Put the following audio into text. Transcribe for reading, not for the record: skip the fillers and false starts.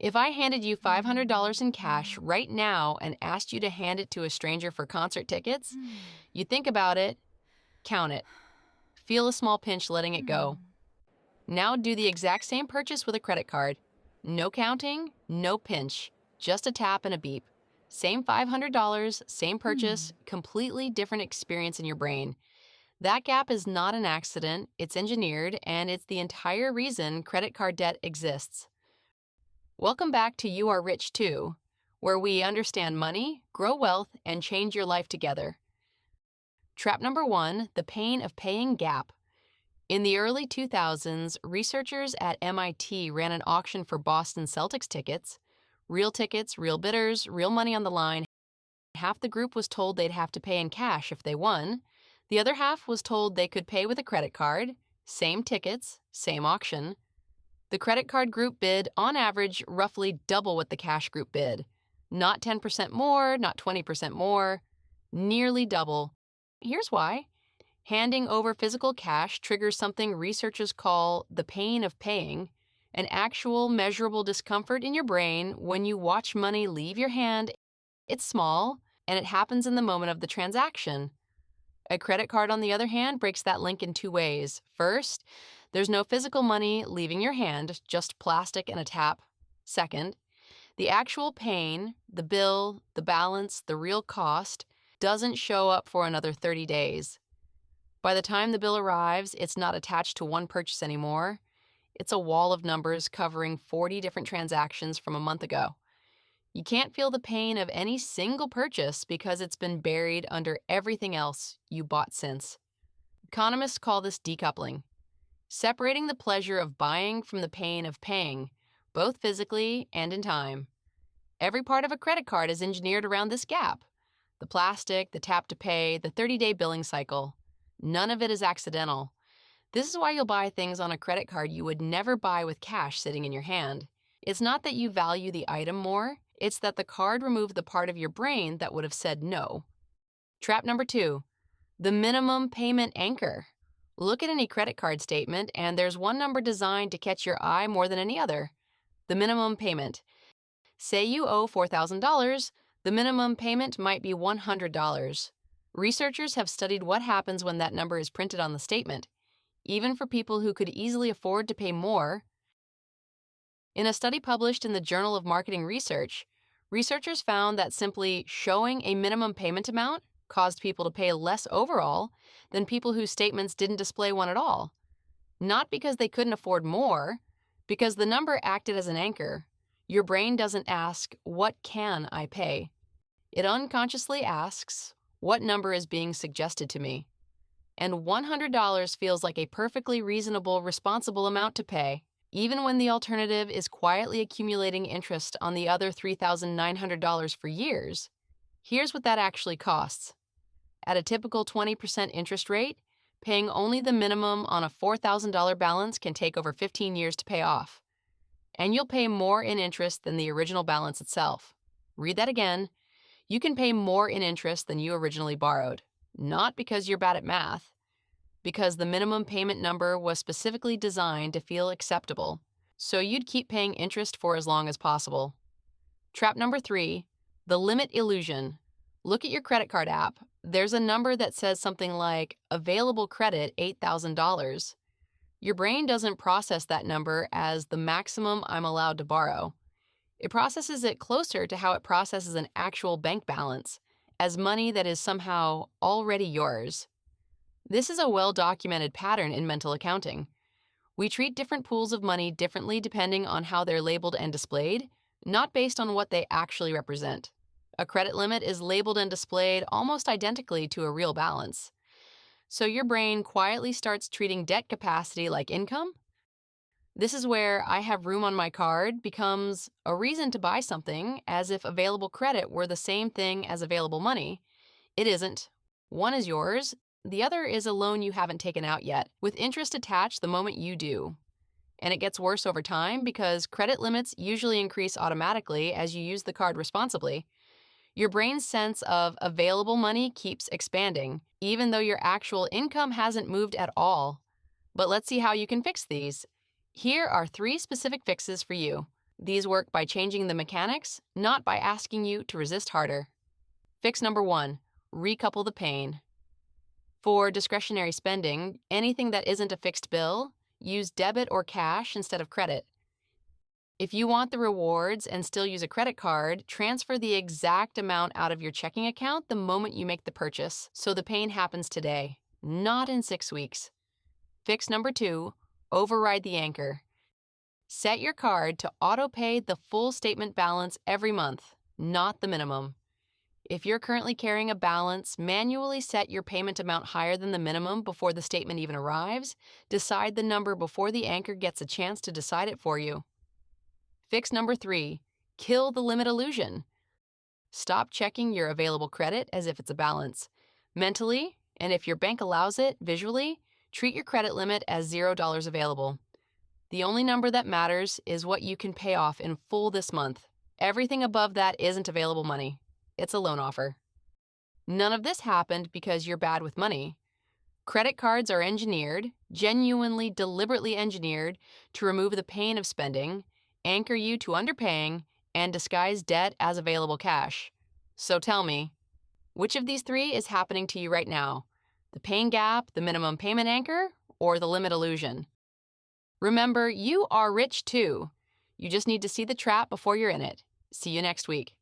If I handed you $500 in cash right now and asked you to hand it to a stranger for concert tickets, you think about it, count it, feel a small pinch letting it go. Now do the exact same purchase with a credit card. No counting, no pinch, just a tap and a beep. Same $500, same purchase, completely different experience in your brain. That gap is not an accident, it's engineered, and it's the entire reason credit card debt exists. Welcome back to You Are Rich Too, where we understand money, grow wealth, and change your life together. Trap number 1, the pain of paying gap. In the early 2000s, researchers at MIT ran an auction for Boston Celtics tickets. Real tickets, real bidders, real money on the line. Half the group was told they'd have to pay in cash if they won. The other half was told they could pay with a credit card. Same tickets, same auction. The credit card group bid, on average, roughly double what the cash group bid. Not 10% more, not 20% more, nearly double. Here's why. Handing over physical cash triggers something researchers call the pain of paying, an actual measurable discomfort in your brain when you watch money leave your hand. It's small, and it happens in the moment of the transaction. A credit card, on the other hand, breaks that link in 2 ways. First, there's no physical money leaving your hand, just plastic and a tap. Second, the actual pain, the bill, the balance, the real cost, doesn't show up for another 30 days. By the time the bill arrives, it's not attached to one purchase anymore. It's a wall of numbers covering 40 different transactions from a month ago. You can't feel the pain of any single purchase because it's been buried under everything else you bought since. Economists call this decoupling, separating the pleasure of buying from the pain of paying, both physically and in time. Every part of a credit card is engineered around this gap. The plastic, the tap to pay, the 30-day billing cycle. None of it is accidental. This is why you'll buy things on a credit card you would never buy with cash sitting in your hand. It's not that you value the item more, it's that the card removed the part of your brain that would have said no. Trap number 2, the minimum payment anchor. Look at any credit card statement, and there's one number designed to catch your eye more than any other. The minimum payment. Say you owe $4,000, the minimum payment might be $100. Researchers have studied what happens when that number is printed on the statement, even for people who could easily afford to pay more. In a study published in the Journal of Marketing Research, researchers found that simply showing a minimum payment amount caused people to pay less overall than people whose statements didn't display one at all. Not because they couldn't afford more, because the number acted as an anchor. Your brain doesn't ask, "What can I pay?" It unconsciously asks, "What number is being suggested to me?" And $100 feels like a perfectly reasonable, responsible amount to pay, even when the alternative is quietly accumulating interest on the other $3,900 for years. Here's what that actually costs. At a typical 20% interest rate, paying only the minimum on a $4,000 balance can take over 15 years to pay off. And you'll pay more in interest than the original balance itself. Read that again. You can pay more in interest than you originally borrowed, not because you're bad at math, because the minimum payment number was specifically designed to feel acceptable, so you'd keep paying interest for as long as possible. Trap number 3, the limit illusion. Look at your credit card app. There's a number that says something like, available credit $8,000. Your brain doesn't process that number as the maximum I'm allowed to borrow. It processes it closer to how it processes an actual bank balance, as money that is somehow already yours. This is a well-documented pattern in mental accounting. We treat different pools of money differently depending on how they're labeled and displayed, not based on what they actually represent. A credit limit is labeled and displayed almost identically to a real balance. So your brain quietly starts treating debt capacity like income. This is where "I have room on my card" becomes a reason to buy something, as if available credit were the same thing as available money. It isn't. One is yours, the other is a loan you haven't taken out yet, with interest attached the moment you do. And it gets worse over time because credit limits usually increase automatically as you use the card responsibly. Your brain's sense of available money keeps expanding, even though your actual income hasn't moved at all. But let's see how you can fix these. Here are 3 specific fixes for you. These work by changing the mechanics, not by asking you to resist harder. Fix number 1, recouple the pain. For discretionary spending, anything that isn't a fixed bill, use debit or cash instead of credit. If you want the rewards and still use a credit card, transfer the exact amount out of your checking account the moment you make the purchase, so the pain happens today, not in 6 weeks. Fix number 2, override the anchor. Set your card to auto-pay the full statement balance every month, not the minimum. If you're currently carrying a balance, manually set your payment amount higher than the minimum before the statement even arrives. Decide the number before the anchor gets a chance to decide it for you. Fix number 3, kill the limit illusion. Stop checking your available credit as if it's a balance. Mentally, and if your bank allows it, visually, treat your credit limit as $0 available. The only number that matters is what you can pay off in full this month. Everything above that isn't available money. It's a loan offer. None of this happened because you're bad with money. Credit cards are engineered, genuinely, deliberately engineered, to remove the pain of spending, anchor you to underpaying, and disguise debt as available cash. So tell me, which of these 3 is happening to you right now? The pain gap, the minimum payment anchor, or the limit illusion? Remember, you are rich too. You just need to see the trap before you're in it. See you next week.